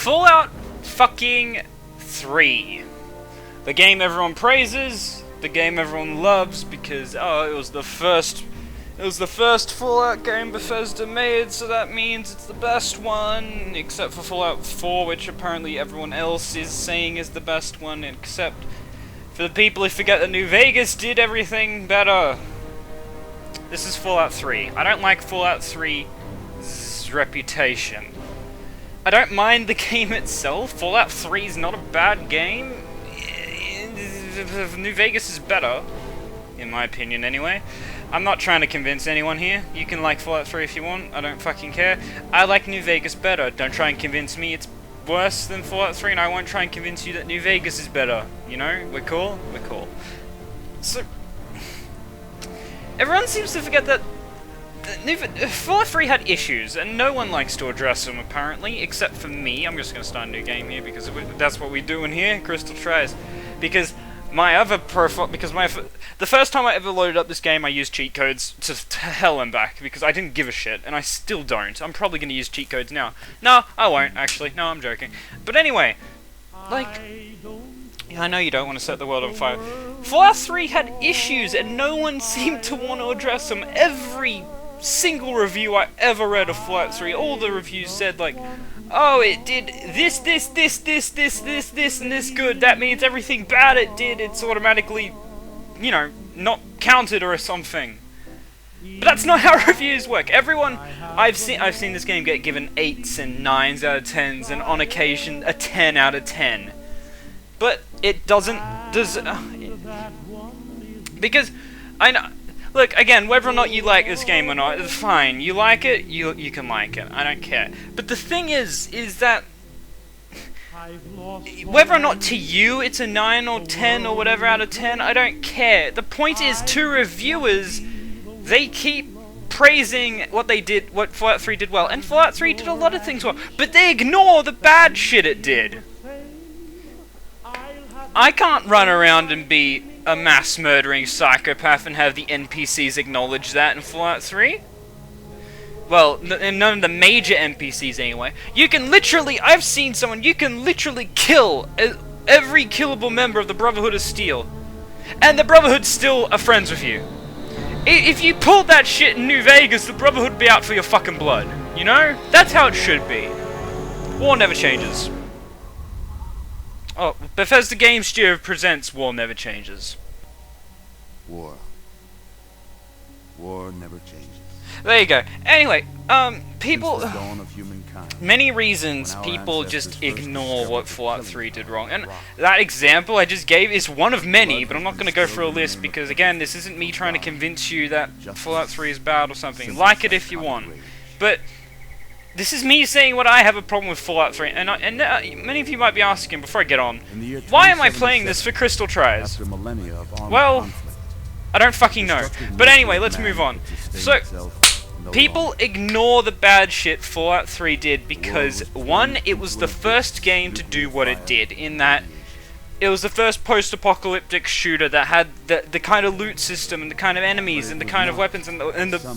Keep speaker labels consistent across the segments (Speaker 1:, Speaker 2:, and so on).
Speaker 1: Fallout fucking 3. The game everyone praises, the game everyone loves because it was the first Fallout game Bethesda made, so that means it's the best one, except for Fallout 4, which apparently everyone else is saying is the best one, except for the people who forget that New Vegas did everything better. This is Fallout 3. I don't like Fallout 3's reputation. I don't mind the game itself. Fallout 3 is not a bad game. New Vegas is better, in my opinion anyway. I'm not trying to convince anyone here. You can like Fallout 3 if you want, I don't fucking care. I like New Vegas better. Don't try and convince me it's worse than Fallout 3, and I won't try and convince you that New Vegas is better. You know? We're cool? We're cool. So, everyone seems to forget that Fallout 3 had issues, and no one likes to address them apparently, except for me. I'm just going to start a new game here, because that's what we do in here, Crystal Tries. Because my other profile, the first time I ever loaded up this game, I used cheat codes to hell and back, because I didn't give a shit, and I still don't. I'm probably going to use cheat codes now. No, I won't, actually. No, I'm joking. But anyway, like, I know you don't want to set the world on fire. Fallout 3 had issues, and no one seemed to want to address them. Every single review I ever read of Fallout 3, all the reviews said, like, oh, it did this, and this good. That means everything bad it did, it's automatically, you know, not counted or something. But that's not how reviews work. Everyone, I've seen this game get given 8s and 9s out of 10s, and on occasion a 10 out of 10. But it doesn't, because I know. Look, again, whether or not you like this game or not, it's fine. You like it, you can like it. I don't care. But the thing is that whether or not to you it's a 9 or 10 or whatever out of 10, I don't care. The point is, to reviewers, they keep praising what Fallout 3 did well, and Fallout 3 did a lot of things well, but they ignore the bad shit it did. I can't run around and be a mass murdering psychopath and have the NPCs acknowledge that in Fallout 3. Well, in none of the major NPCs anyway. You can literally, I've seen someone, you can literally kill every killable member of the Brotherhood of Steel, and the Brotherhood still are friends with you. If you pulled that shit in New Vegas, the Brotherhood would be out for your fucking blood. You know? That's how it should be. War never changes. Oh, Bethesda Game Studio presents War Never Changes.
Speaker 2: War never changes.
Speaker 1: There you go. Anyway, people...
Speaker 2: Since the dawn of humankind,
Speaker 1: many reasons people just ignore what Fallout 3 did wrong. And that example I just gave is one of many, but I'm not going to go through a list because, again, this isn't me trying to convince you that Fallout 3 is bad or something. Like it if you want. But this is me saying what I have a problem with Fallout 3, and many of you might be asking, before I get on, why am I playing this for Crystal Tries? Well, I don't fucking know. But anyway, let's move on. So, people ignore the bad shit Fallout 3 did because, one, it was the first game to do what it did, in that it was the first post-apocalyptic shooter that had the kind of loot system, and the kind of enemies, and the kind of weapons, and the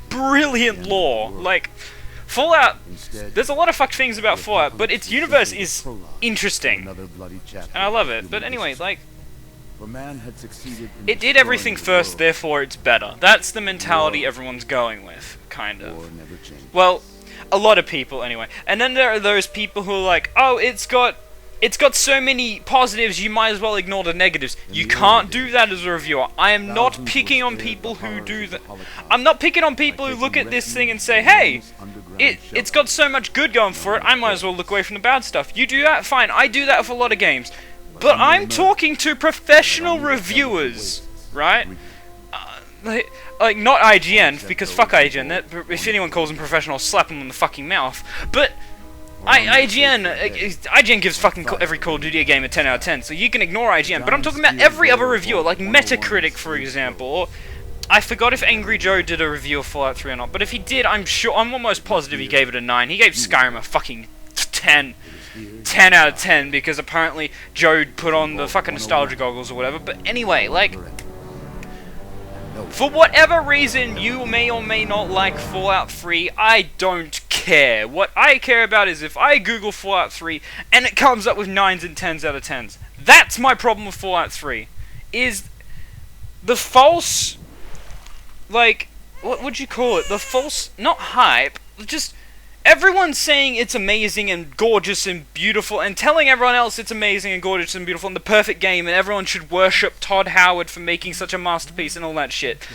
Speaker 1: brilliant lore. Like, Fallout, there's a lot of fucked things about Fallout, but its universe is interesting, and I love it. But anyway, like, it did everything first, therefore it's better. That's the mentality everyone's going with, kind of. Well, a lot of people anyway. And then there are those people who are like, oh, it's got so many positives, you might as well ignore the negatives. You can't do that as a reviewer. I am not picking on people who do that. I'm not picking on people who look at this thing and say, hey, it's got so much good going for it, I might as well look away from the bad stuff. You do that? Fine. I do that with a lot of games. But I'm talking to professional reviewers, right? Like, not IGN, because fuck IGN. If anyone calls them professional, I'll slap them in the fucking mouth. But IGN gives fucking every Call of Duty game a 10 out of 10, so you can ignore IGN. But I'm talking about every other reviewer, like Metacritic, for example. Or I forgot if Angry Joe did a review of Fallout 3 or not, but if he did, I'm almost positive he gave it a 9. He gave Skyrim a fucking 10 out of 10, because apparently Joe put on the fucking nostalgia goggles or whatever. But anyway, like, for whatever reason you may or may not like Fallout 3, I don't care. care. What I care about is if I Google Fallout 3 and it comes up with 9s and 10s out of 10s. That's my problem with Fallout 3. Is the false, like, what would you call it? The false, not hype, just everyone's saying it's amazing and gorgeous and beautiful and telling everyone else it's amazing and gorgeous and beautiful and the perfect game and everyone should worship Todd Howard for making such a masterpiece and all that shit.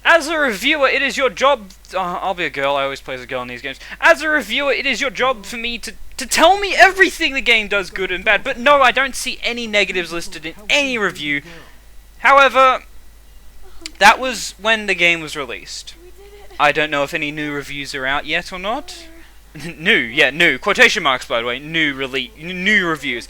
Speaker 1: As a reviewer, it is your job... I'll be a girl, I always play as a girl in these games. As a reviewer, it is your job for me to tell me everything the game does good and bad. But no, I don't see any negatives listed in any review. However, that was when the game was released. I don't know if any new reviews are out yet or not. New. Quotation marks, by the way. New reviews.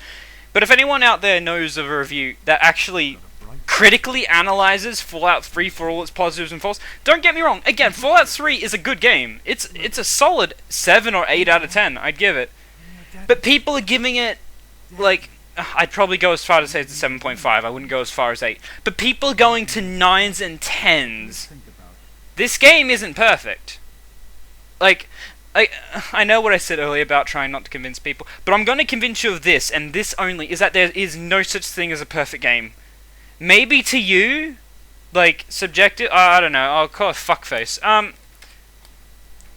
Speaker 1: But if anyone out there knows of a review that actually critically analyzes Fallout 3 for all its positives and faults, don't get me wrong. Again, Fallout 3 is a good game. It's a solid 7 or 8 out of 10. I'd give it. But people are giving it, like, I'd probably go as far to say it's a 7.5. I wouldn't go as far as 8. But people are going to 9s and 10s. This game isn't perfect. Like, I know what I said earlier about trying not to convince people, but I'm going to convince you of this, and this only, is that there is no such thing as a perfect game. Maybe to you, like, subjective, I don't know, I'll call it fuckface.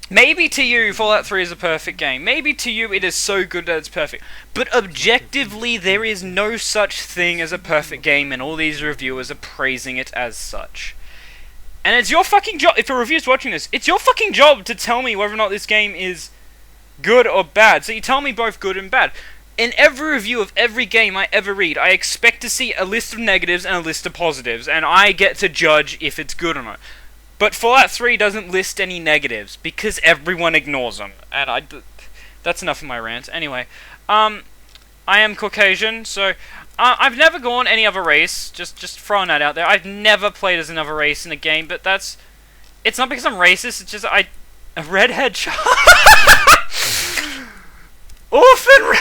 Speaker 1: Maybe to you, Fallout 3 is a perfect game. Maybe to you, it is so good that it's perfect. But objectively, there is no such thing as a perfect game, and all these reviewers are praising it as such. And it's your fucking job, if a reviewer's watching this, it's your fucking job to tell me whether or not this game is good or bad. So you tell me both good and bad. In every review of every game I ever read, I expect to see a list of negatives and a list of positives, and I get to judge if it's good or not. But Fallout 3 doesn't list any negatives, because everyone ignores them. And that's enough of my rant. Anyway, I am Caucasian, so I've never gone any other race, just throwing that out there. I've never played as another race in a game, but it's not because I'm racist, it's just a redhead child. Orphan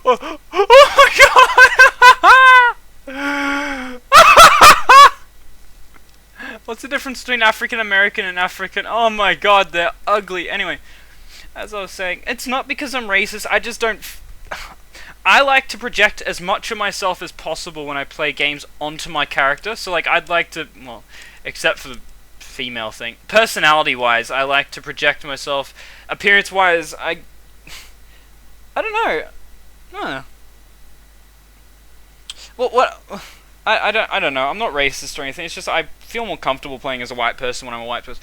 Speaker 1: oh my god! What's the difference between African American and African? Oh my god, they're ugly. Anyway, as I was saying, it's not because I'm racist, I just don't... I like to project as much of myself as possible when I play games onto my character, so like, I'd like to, well, except for the female thing, personality-wise, I like to project myself. Appearance-wise, I don't know. Well, what? I don't know. I'm not racist or anything. It's just I feel more comfortable playing as a white person when I'm a white person.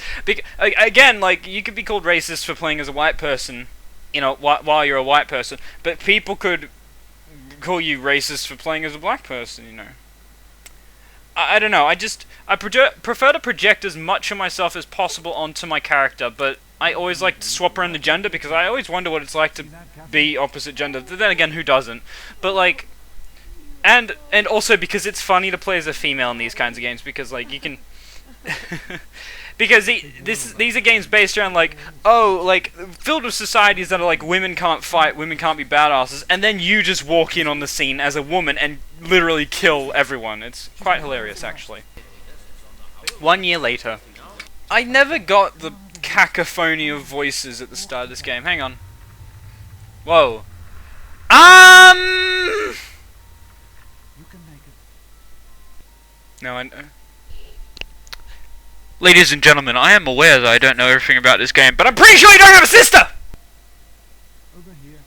Speaker 1: Again, like, you could be called racist for playing as a white person, you know, while you're a white person, but people could call you racist for playing as a black person, you know. I don't know. I prefer to project as much of myself as possible onto my character, but I always like to swap around the gender because I always wonder what it's like to be opposite gender. Then again, who doesn't? But like, and also because it's funny to play as a female in these kinds of games because like you can, because these are games based around like, oh, like filled with societies that are like women can't fight, women can't be badasses, and then you just walk in on the scene as a woman and literally kill everyone. It's quite hilarious actually. 1 year later, I never got the cacophony of voices at the start of this game. Hang on. Whoa. No, I know. Ladies and gentlemen, I am aware that I don't know everything about this game, but I'm pretty sure you don't have a sister!
Speaker 2: Over here.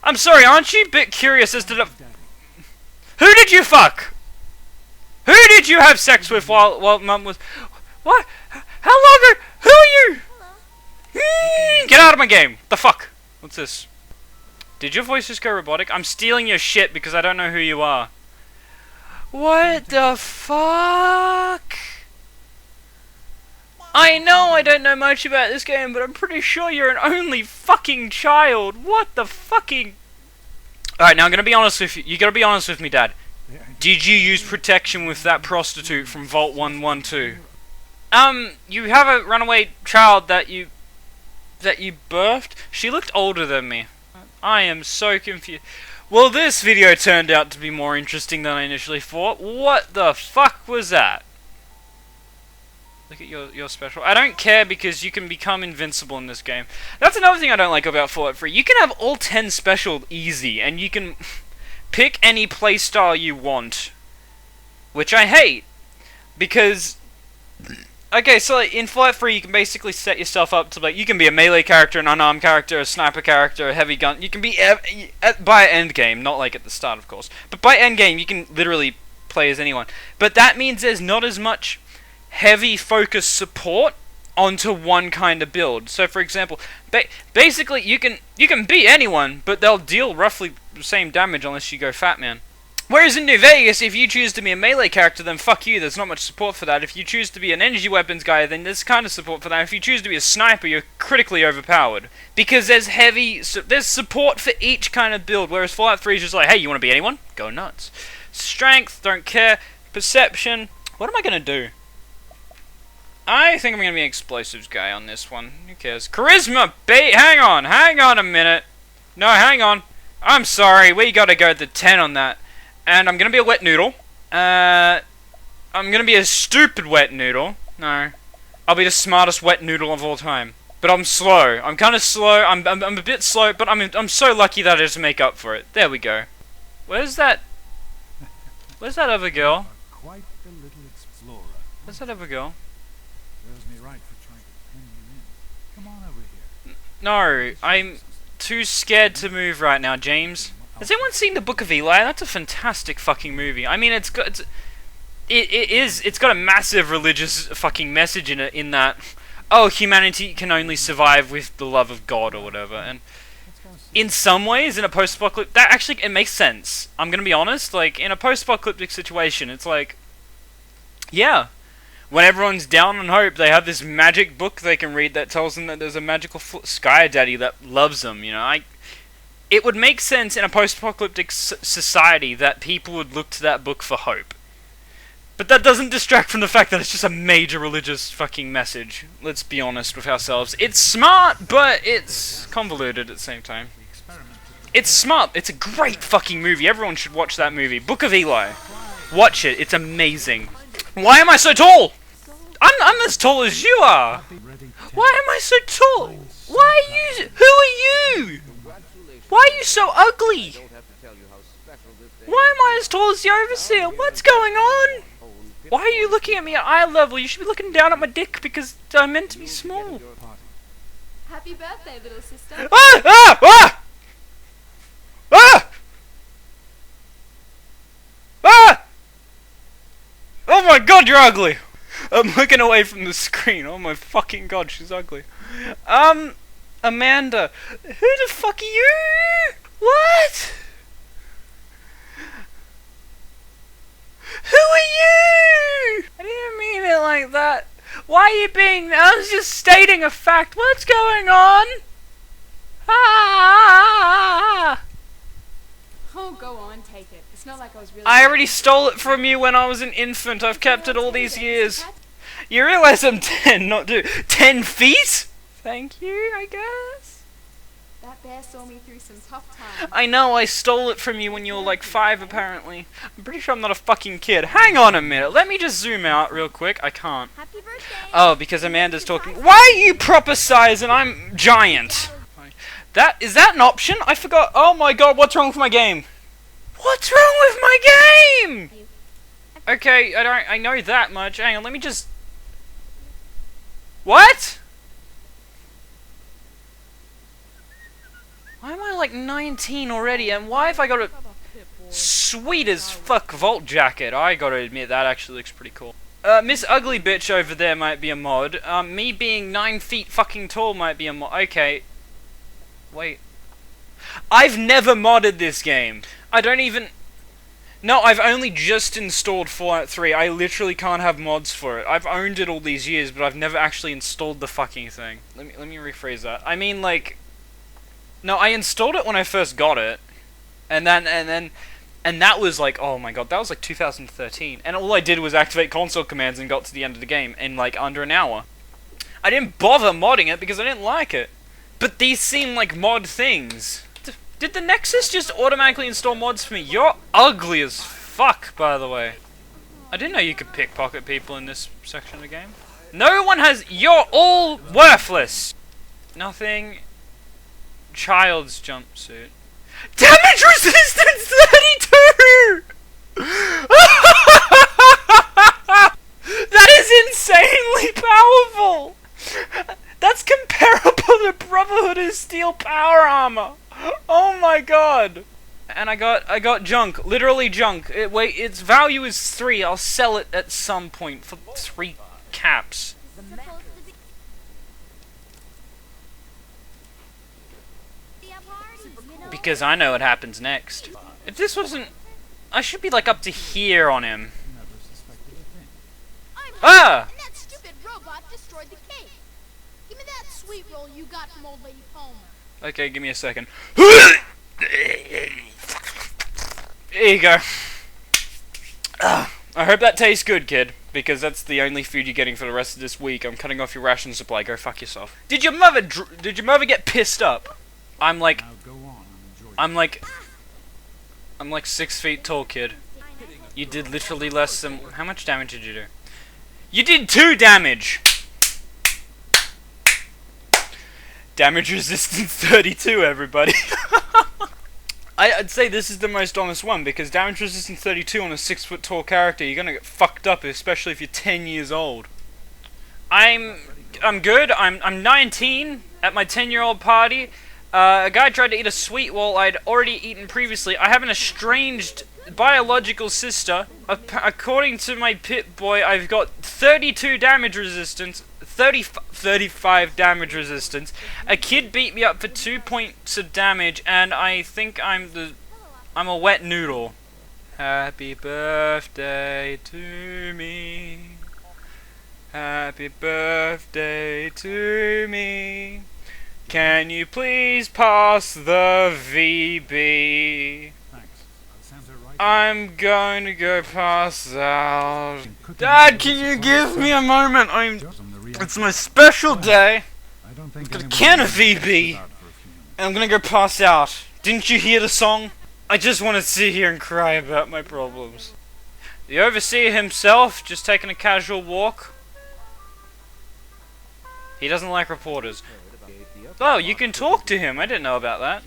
Speaker 1: I'm sorry, aren't you a bit curious as to the... Who did you fuck? Who did you have sex with while Mum was... What? How long are... Who are you? Get out of my game. The fuck? What's this? Did your voice just go robotic? I'm stealing your shit because I don't know who you are. What the fuck? I know I don't know much about this game, but I'm pretty sure you're an only fucking child. What the fucking... Alright, now I'm gonna be honest with you. You gotta be honest with me, Dad. Did you use protection with that prostitute from Vault 112? You have a runaway child that you birthed? She looked older than me. I am so confused. Well, this video turned out to be more interesting than I initially thought. What the fuck was that? Look at your special. I don't care because you can become invincible in this game. That's another thing I don't like about Fallout 3. You can have all 10 special easy, and you can pick any playstyle you want. Which I hate. Because... Okay, so like, in Fallout 3 you can basically set yourself up to like, you can be a melee character, an unarmed character, a sniper character, a heavy gun. You can be by end game, not like at the start of course. But by end game you can literally play as anyone. But that means there's not as much heavy focus support onto one kind of build. So for example, basically you can be anyone, but they'll deal roughly the same damage unless you go Fat Man. Whereas in New Vegas, if you choose to be a melee character, then fuck you, there's not much support for that. If you choose to be an energy weapons guy, then there's kind of support for that. If you choose to be a sniper, you're critically overpowered. Because there's there's support for each kind of build, whereas Fallout 3 is just like, hey, you want to be anyone? Go nuts. Strength, don't care. Perception, what am I going to do? I think I'm going to be an explosives guy on this one. Who cares? Charisma, hang on a minute. No, hang on. I'm sorry, we got to go to 10 on that. And I'm going to be a wet noodle. I'm going to be a stupid wet noodle. No. I'll be the smartest wet noodle of all time. But I'm slow. I'm kind of slow. I'm a bit slow, but I'm so lucky that I just make up for it. There we go. Where's that other girl?
Speaker 2: Quite the little explorer.
Speaker 1: Where's that other girl?
Speaker 2: Serves me right for trying to pin you in. Come on over here.
Speaker 1: No, I'm too scared to move right now, James. Has anyone seen the Book of Eli? That's a fantastic fucking movie. I mean, it's got a massive religious fucking message in it. In that, oh, humanity can only survive with the love of God or whatever. And in some ways, in a post-apocalyptic, that actually it makes sense. I'm gonna be honest. Like in a post-apocalyptic situation, it's like, yeah, when everyone's down on hope, they have this magic book they can read that tells them that there's a magical sky daddy that loves them. You know, it would make sense in a post-apocalyptic society that people would look to that book for hope. But that doesn't distract from the fact that it's just a major religious fucking message. Let's be honest with ourselves. It's smart, but it's convoluted at the same time. It's smart. It's a great fucking movie. Everyone should watch that movie. Book of Eli. Watch it. It's amazing. Why am I so tall? I'm as tall as you are. Why am I so tall? Why are you? Who are you? Why are you so ugly? Why am I as tall as the Overseer? What's going on? Why are you looking at me at eye level? You should be looking down at my dick because I'm meant to be small.
Speaker 3: Happy birthday, little sister.
Speaker 1: Ah! Ah! Ah! Ah! Ah! Oh my god, you're ugly! I'm looking away from the screen. Oh my fucking god, she's ugly. Amanda. Who the fuck are you? What? Who are you? I didn't mean it like that. Why are you being... I was just stating a fact. What's going on? Ah!
Speaker 3: Oh, go on, take it. It's not like I was really...
Speaker 1: I already stole it from you when I was an infant. I've kept it all these years. You realize I'm 10, not 2. 10 feet? Thank you, I guess.
Speaker 3: That bear saw me through some tough times.
Speaker 1: I know, I stole it from you when you were like 5 apparently. I'm pretty sure I'm not a fucking kid. Hang on a minute, let me just zoom out real quick. I can't.
Speaker 3: Happy birthday.
Speaker 1: Oh, because Amanda's talking. Why are you proper size and I'm giant? Is that an option? I forgot. Oh my god, what's wrong with my game? What's wrong with my game? Okay, I know that much. Hang on, let me just... What? Why am I like 19 already, and why have I got a sweet as fuck vault jacket? I gotta admit, that actually looks pretty cool. Miss Ugly Bitch over there might be a mod. Me being 9 feet fucking tall might be a mod. Okay. Wait. I've never modded this game. I don't even... No, I've only just installed Fallout 3. I literally can't have mods for it. I've owned it all these years, but I've never actually installed the fucking thing. Let me rephrase that. I mean, like... No, I installed it when I first got it, and that was like, oh my god, that was like 2013, and all I did was activate console commands and got to the end of the game in like under an hour. I didn't bother modding it because I didn't like it. But these seem like mod things. Did the Nexus just automatically install mods for me? You're ugly as fuck, by the way. I didn't know you could pickpocket people in this section of the game. No one has. You're all worthless. Nothing. Child's jumpsuit. Damage resistance 32! That is insanely powerful! That's comparable to Brotherhood of Steel power armor! Oh my god! And I got junk, literally junk. Its value is 3. I'll sell it at some point for 3 caps. Because I know what happens next. If this wasn't... I should be like up to here on him. Ah!
Speaker 4: And that stupid robot destroyed the cake. Give me that sweet roll you got from old lady Palmer.
Speaker 1: Okay, give me a second. There you go. I hope that tastes good, kid. Because that's the only food you're getting for the rest of this week. I'm cutting off your ration supply. Go fuck yourself. Did your mother get pissed up? I'm like 6 feet tall, kid. You did literally less than... How much damage did you do? You did 2 damage! Damage resistance 32, everybody. I'd say this is the most honest one, because damage resistance 32 on a 6 foot tall character, you're gonna get fucked up, especially if you're 10 years old. I'm good. I'm 19 at my 10-year-old party. A guy tried to eat a sweet while I'd already eaten previously. I have an estranged biological sister. According to my Pip-Boy, I've got 32 damage resistance, 35 damage resistance. A kid beat me up for 2 points of damage, and I think I'm a wet noodle. Happy birthday to me. Happy birthday to me. Can you please pass the VB? I'm going to go pass out. Dad, can you give me a moment? It's my special day. I've got a can of VB. And I'm gonna go pass out. Didn't you hear the song? I just want to sit here and cry about my problems. The overseer himself, just taking a casual walk. He doesn't like reporters. Oh, you can talk to him. I didn't know about that.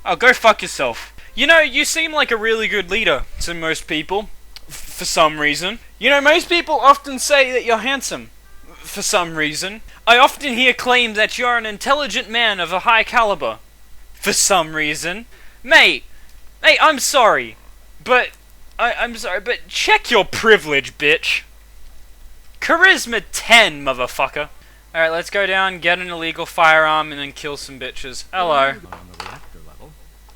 Speaker 1: Oh, go fuck yourself. You know, you seem like a really good leader to most people. For some reason. You know, most people often say that you're handsome. For some reason. I often hear claims that you're an intelligent man of a high caliber. For some reason. Mate, I'm sorry. But, I'm sorry, but check your privilege, bitch. Charisma 10, motherfucker. Alright, let's go down, get an illegal firearm, and then kill some bitches. Hello.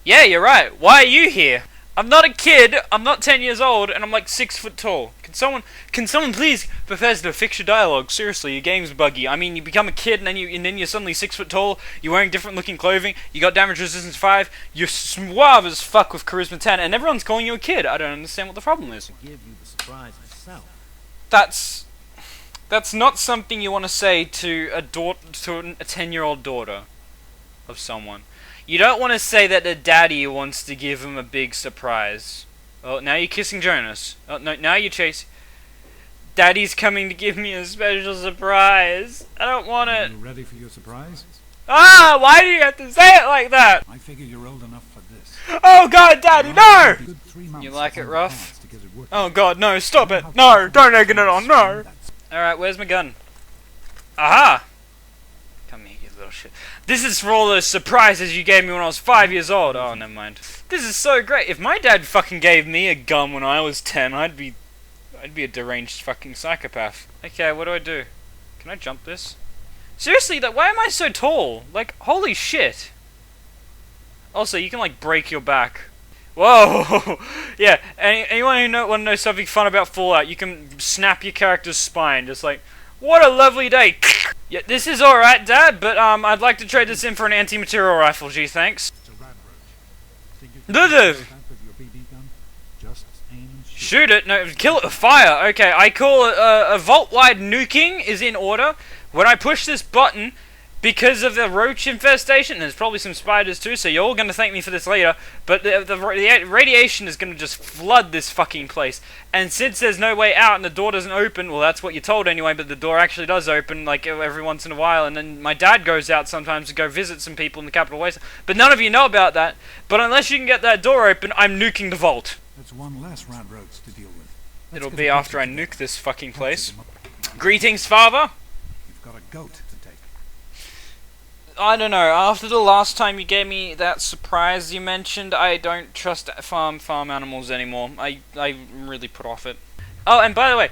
Speaker 1: Yeah, you're right. Why are you here? I'm not a kid, I'm not 10 years old, and I'm like 6 foot tall. Can someone please, Bethesda, fix your dialogue? Seriously, your game's buggy. I mean, you become a kid, and then you're suddenly 6 foot tall, you're wearing different looking clothing, you got damage resistance 5, you're suave as fuck with charisma 10, and everyone's calling you a kid. I don't understand what the problem is.
Speaker 5: Give you the surprise itself.
Speaker 1: That's not something you want to say to a 10-year-old daughter of someone. You don't want to say that the daddy wants to give him a big surprise. Oh, now you're kissing Jonas. Oh, no, now you're chasing. Daddy's coming to give me a special surprise. I don't want it.
Speaker 2: You ready for your surprise?
Speaker 1: Ah, why do you have to say it like that?
Speaker 2: I figure you're old enough for this.
Speaker 1: Oh God, Daddy, no!
Speaker 2: Good 3 months
Speaker 1: You like it
Speaker 2: on
Speaker 1: rough?
Speaker 2: parts to get it working.
Speaker 1: Oh God, no, stop it. No, don't egg it on, no. Alright, where's my gun? Aha! Come here, you little shit. This is for all those surprises you gave me when I was 5 years old. Oh, never mind. This is so great. If my dad fucking gave me a gun when I was 10, I'd be a deranged fucking psychopath. Okay, what do? Can I jump this? Seriously, why am I so tall? Like, holy shit. Also, you can like break your back. Whoa! Yeah, anyone who want to know something fun about Fallout, you can snap your character's spine, just like, what a lovely day! Yeah, this is alright, Dad, but I'd like to trade this in for an anti-material rifle, gee, thanks.
Speaker 2: It's a rad roach. Think you can
Speaker 1: Duh-duh.
Speaker 2: do that with your BB gun? Just aim and shoot.
Speaker 1: Shoot it? No, kill it with fire. Okay, I call it a vault-wide nuking is in order. When I push this button, because of the roach infestation. There's probably some spiders too, so you're all going to thank me for this later. But the radiation is going to just flood this fucking place. And since there's no way out and the door doesn't open, well, that's what you're told anyway, but the door actually does open, like, every once in a while. And then my dad goes out sometimes to go visit some people in the Capitol Waste. But none of you know about that. But unless you can get that door open, I'm nuking the vault.
Speaker 2: That's one less rat roach to deal with. Let's
Speaker 1: It'll
Speaker 2: get
Speaker 1: be
Speaker 2: a
Speaker 1: after I
Speaker 2: picture.
Speaker 1: nuke this fucking
Speaker 2: Let's
Speaker 1: place.
Speaker 2: get them up.
Speaker 1: Greetings, father.
Speaker 2: You've got a goat to take.
Speaker 1: I don't know, after the last time you gave me that surprise you mentioned, I don't trust farm animals anymore. I'm really put off it. Oh, and by the way,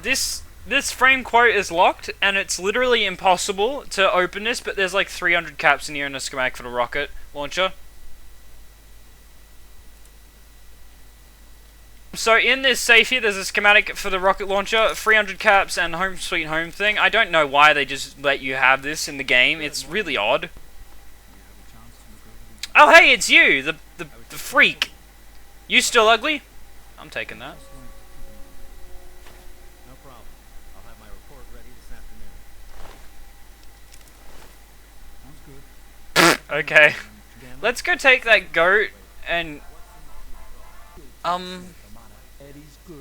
Speaker 1: this frame quote is locked, and it's literally impossible to open this, but there's like 300 caps in here and a schematic for the rocket launcher. So in this safe here, there's a schematic for the rocket launcher, 300 caps, and home sweet home thing. I don't know why they just let you have this in the game. It's really odd. Oh hey, it's you, the freak. You still ugly? I'm taking that.
Speaker 5: No problem. I'll have my report ready this afternoon.
Speaker 2: Sounds good.
Speaker 1: Okay. Let's go take that goat and
Speaker 6: Eddie's girl.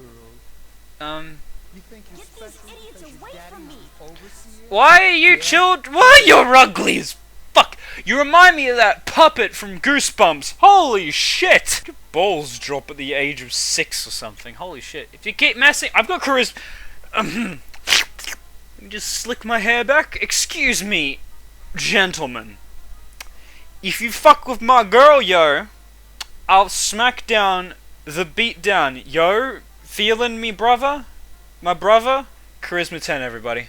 Speaker 6: You think you're
Speaker 4: Get
Speaker 6: special
Speaker 4: these idiots
Speaker 6: because your
Speaker 4: away
Speaker 6: daddy's
Speaker 4: from me.
Speaker 6: the overseer?
Speaker 1: why are you chilled? Why you're ugly as fuck? You remind me of that puppet from Goosebumps. Holy shit! Your balls drop at the age of 6 or something. Holy shit! If you keep messing, I've got charisma. Let me just slick my hair back. Excuse me, gentlemen. If you fuck with my girl, yo, I'll smack down the beat down. Yo, feeling me, brother? My brother? Charisma 10, everybody.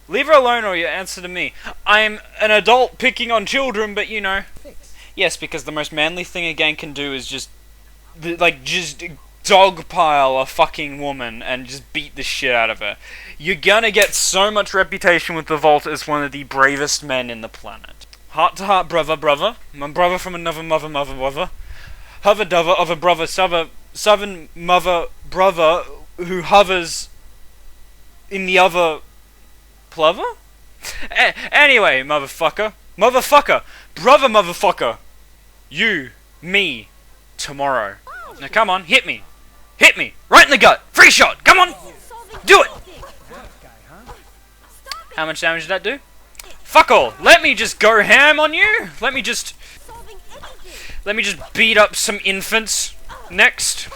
Speaker 1: Leave her alone or you answer to me. I'm an adult picking on children, but you know. Yes, because the most manly thing a gang can do is just dogpile a fucking woman and just beat the shit out of her. You're gonna get so much reputation with the Vault as one of the bravest men in the planet. Heart to heart, brother. My brother from another mother. Hover dover of a brother, southern mother brother who hovers in the other plover? Anyway, motherfucker, brother motherfucker, you, me, tomorrow. Now come on, hit me, right in the gut, free shot, come on, do it. How much damage did that do? Fuck all, let me just go ham on you, let me just beat up some infants. Next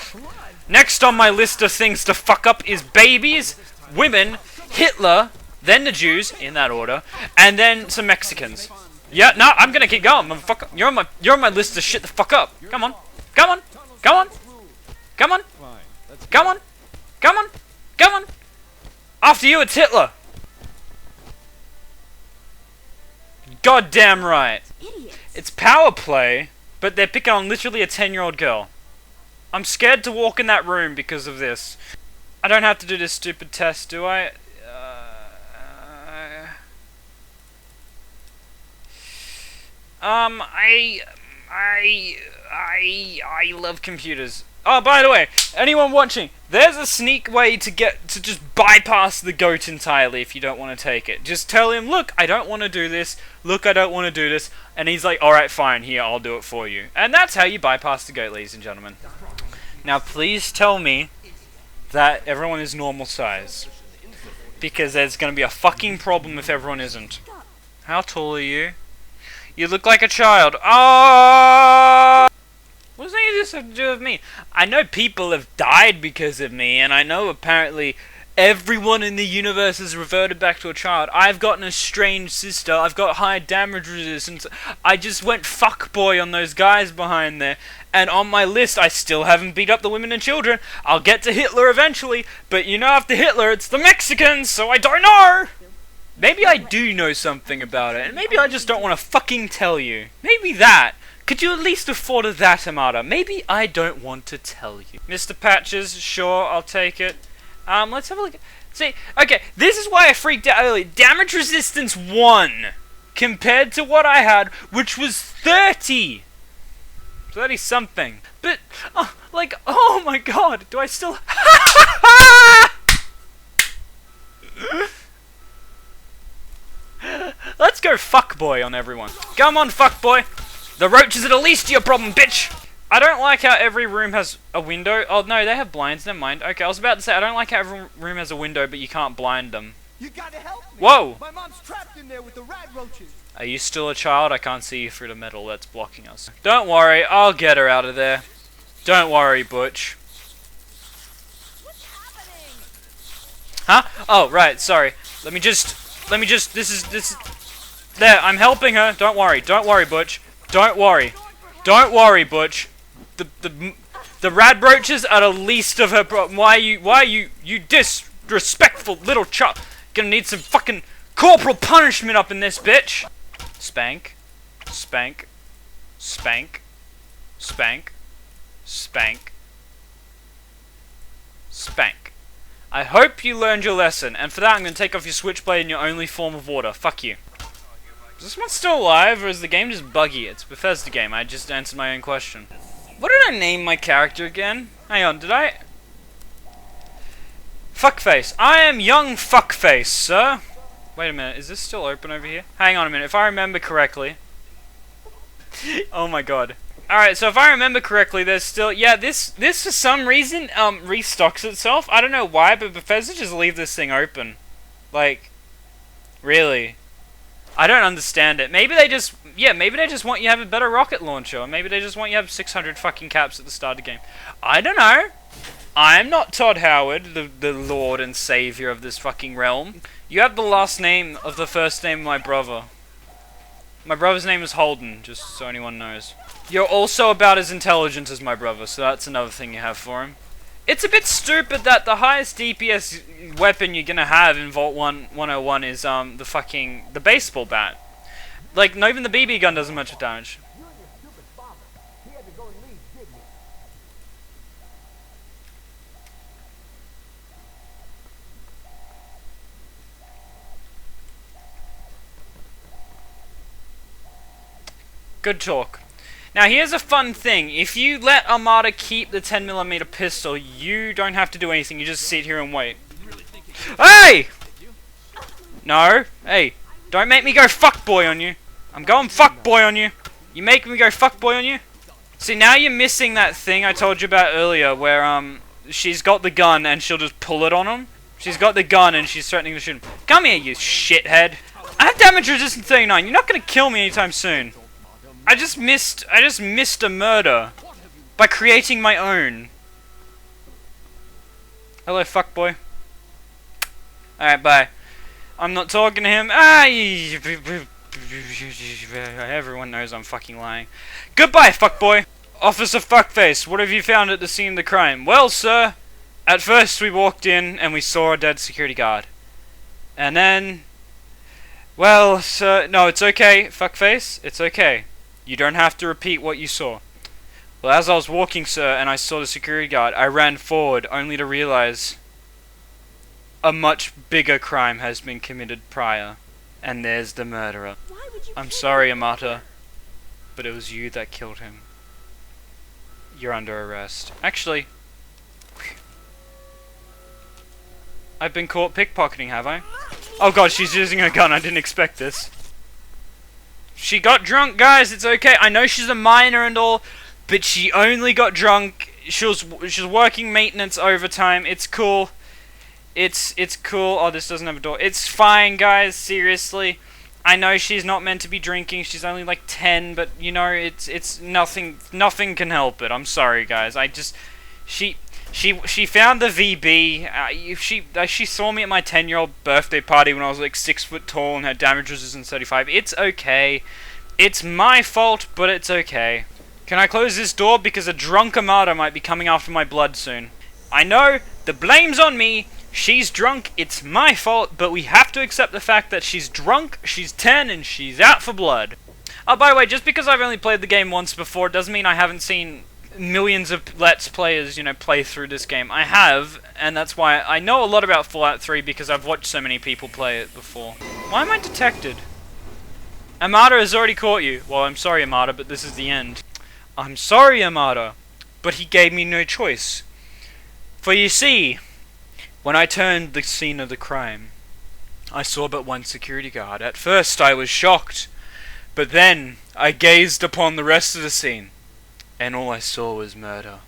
Speaker 1: on my list of things to fuck up is babies, women, Hitler, then the Jews, in that order, and then some Mexicans. Yeah, no, I'm gonna keep going, motherfucker. You're on my list to shit the fuck up. Come on. After you, it's Hitler. Goddamn right. It's power play, but they're picking on literally a 10-year-old girl. I'm scared to walk in that room because of this. I don't have to do this stupid test, do I? I love computers. Oh, by the way, anyone watching, there's a sneak way to just bypass the goat entirely if you don't want to take it. Just tell him, look, I don't want to do this. Look, I don't want to do this. And he's like, alright, fine, here, I'll do it for you. And that's how you bypass the goat, ladies and gentlemen. Now, please tell me that everyone is normal size. Because there's going to be a fucking problem if everyone isn't. How tall are you? You look like a child. Oh! What does any of this have to do with me? I know people have died because of me, and I know apparently everyone in the universe has reverted back to a child. I've got an estranged sister. I've got high damage resistance. I just went fuckboy on those guys behind there. And on my list, I still haven't beat up the women and children. I'll get to Hitler eventually, but you know after Hitler, it's the Mexicans, so I don't know! Maybe I do know something about it, and maybe I just don't want to fucking tell you. Maybe that. Could you at least afford that, Amada? Maybe I don't want to tell you. Mr. Patches, sure, I'll take it. Let's have a look. See, okay, this is why I freaked out earlier. Damage resistance 1 compared to what I had, which was 30. 30 something. But, oh my god, do I still... go fuckboy on everyone. Come on, fuckboy. The roaches are the least of your problem, bitch. I don't like how every room has a window. Oh, no, they have blinds. Never mind. Okay, I was about to say, I don't like how every room has a window, but you can't blind them.
Speaker 6: You gotta help me.
Speaker 1: Whoa!
Speaker 6: My mom's trapped in there with the rat roaches.
Speaker 1: Are you still a child? I can't see you through the metal that's blocking us. Don't worry, I'll get her out of there. Don't worry, Butch.
Speaker 4: What's happening?
Speaker 1: Huh? Oh, right, sorry. Let me just, this is, there, I'm helping her. Don't worry, Butch. Don't worry. Don't worry, Butch. The radroaches are the least of her problem. Why are you disrespectful little child? Gonna need some fucking corporal punishment up in this bitch. Spank. Spank. Spank. Spank. Spank. Spank. I hope you learned your lesson, and for that I'm gonna take off your switchblade in your only form of water. Fuck you. Is this one still alive, or is the game just buggy? It's a Bethesda game, I just answered my own question. What did I name my character again? Hang on, did I? Fuckface. I am young Fuckface, sir. Wait a minute, is this still open over here? Hang on a minute, if I remember correctly. Oh my god. Alright, so if I remember correctly, there's still... Yeah, this for some reason, restocks itself. I don't know why, but Bethesda just leave this thing open. Like, really? I don't understand it. Maybe they just... Yeah, maybe they just want you to have a better rocket launcher. Or maybe they just want you to have 600 fucking caps at the start of the game. I don't know. I'm not Todd Howard, the lord and savior of this fucking realm. You have the last name of the first name of my brother. My brother's name is Holden, just so anyone knows. You're also about as intelligent as my brother, so that's another thing you have for him. It's a bit stupid that the highest DPS weapon you're gonna have in Vault 101 is the baseball bat. Like, not even the BB gun does much damage. Good talk. Now here's a fun thing. If you let Armada keep the 10mm pistol, you don't have to do anything. You just sit here and wait. Hey! No. Hey. Don't make me go fuckboy on you. I'm going fuckboy on you. You making me go fuckboy on you? See, now you're missing that thing I told you about earlier where, she's got the gun and she'll just pull it on him. She's got the gun and she's threatening to shoot him. Come here, you shithead. I have damage resistance 39. You're not gonna kill me anytime soon. I just missed a murder by creating my own. Hello, fuckboy. Alright, bye. I'm not talking to him. Everyone knows I'm fucking lying. Goodbye, fuckboy. Officer Fuckface, what have you found at the scene of the crime? Well, sir, at first we walked in and we saw a dead security guard. And then... Well, sir, no, it's okay, Fuckface. It's okay. You don't have to repeat what you saw. Well, as I was walking, sir, and I saw the security guard, I ran forward, only to realize a much bigger crime has been committed prior. And there's the murderer.
Speaker 4: Why would you
Speaker 1: I'm sorry, Amata, but it was you that killed him. You're under arrest. Actually, I've been caught pickpocketing, have I? Oh god, she's using her gun. I didn't expect this. She got drunk, guys. It's okay. I know she's a minor and all, but she only got drunk. She was working maintenance overtime. It's cool. It's cool. Oh, this doesn't have a door. It's fine, guys. Seriously. I know she's not meant to be drinking. She's only like 10, but you know, it's nothing. Nothing can help it. I'm sorry, guys. She found the VB. She saw me at my 10-year-old birthday party when I was like 6 foot tall and had damage resistance 35. It's okay. It's my fault, but it's okay. Can I close this door because a drunk Amada might be coming after my blood soon? I know the blame's on me. She's drunk. It's my fault, but we have to accept the fact that she's drunk. She's 10 and she's out for blood. Oh, by the way, just because I've only played the game once before doesn't mean I haven't seen millions of Let's Players, you know, play through this game. I have, and that's why I know a lot about Fallout 3 because I've watched so many people play it before. Why am I detected? Amada has already caught you. Well, I'm sorry, Amada, but this is the end. I'm sorry, Amada, but he gave me no choice. For you see, when I turned the scene of the crime, I saw but one security guard. At first I was shocked, but then I gazed upon the rest of the scene, and all I saw was murder.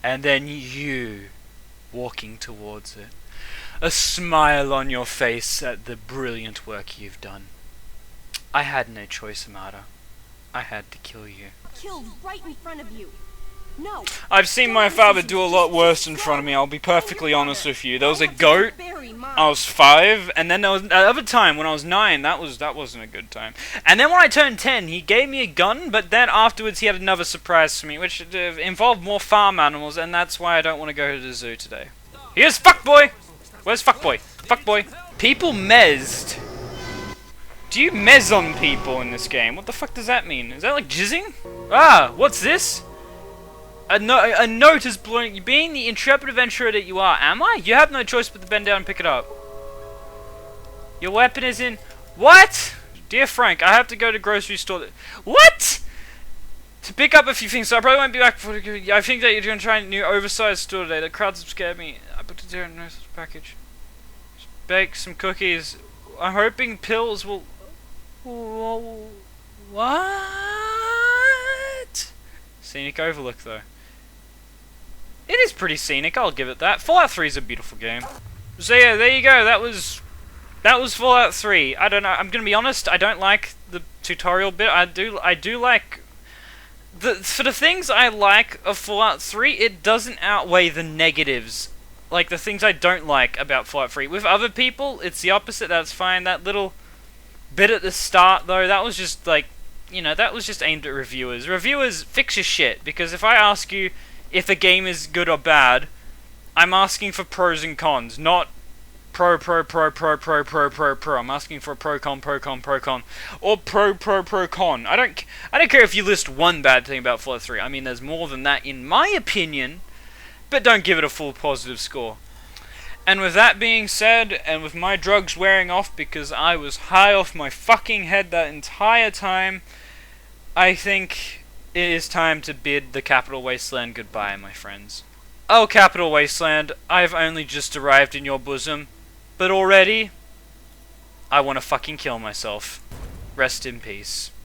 Speaker 1: And then you, walking towards it, a smile on your face at the brilliant work you've done. I had no choice, Amada. I had to kill you.
Speaker 7: Killed right in front of you. No.
Speaker 1: I've seen my father do a lot worse in front of me, I'll be perfectly honest with you. There was a goat, I was 5, and then there was another time when I was 9, that wasn't a good time. And then when I turned 10, he gave me a gun, but then afterwards he had another surprise for me, which involved more farm animals, and that's why I don't want to go to the zoo today. Here's Fuckboi! Where's Fuckboi? Fuckboi. People mezzed. Do you mezz on people in this game? What the fuck does that mean? Is that like jizzing? Ah, what's this? A note is blowing. Being the intrepid adventurer that you are, am I? You have no choice but to bend down and pick it up. Your weapon is in... What? Dear Frank, I have to go to grocery store... What? To pick up a few things, so I probably won't be back before... I think that you're going to try a new oversized store today. The crowds have scared me. I put it there in a nice package. Just bake some cookies. I'm hoping pills will... What? Scenic overlook, though. It is pretty scenic, I'll give it that. Fallout 3 is a beautiful game. So yeah, there you go. That was Fallout 3. I don't know. I'm gonna be honest. I don't like the tutorial bit. I do like for the things I like of Fallout 3. It doesn't outweigh the negatives, like the things I don't like about Fallout 3. With other people, it's the opposite. That's fine. That little bit at the start, though, that was just like, you know, that was just aimed at reviewers. Reviewers, fix your shit, because if I ask you if a game is good or bad, I'm asking for pros and cons, not pro. I'm asking for pro con, or pro con. I don't care if you list one bad thing about Fallout 3. I mean, there's more than that in my opinion, but don't give it a full positive score. And with that being said, and with my drugs wearing off because I was high off my fucking head that entire time, I think it is time to bid the Capital Wasteland goodbye, my friends. Oh, Capital Wasteland, I have only just arrived in your bosom, but already, I want to fucking kill myself. Rest in peace.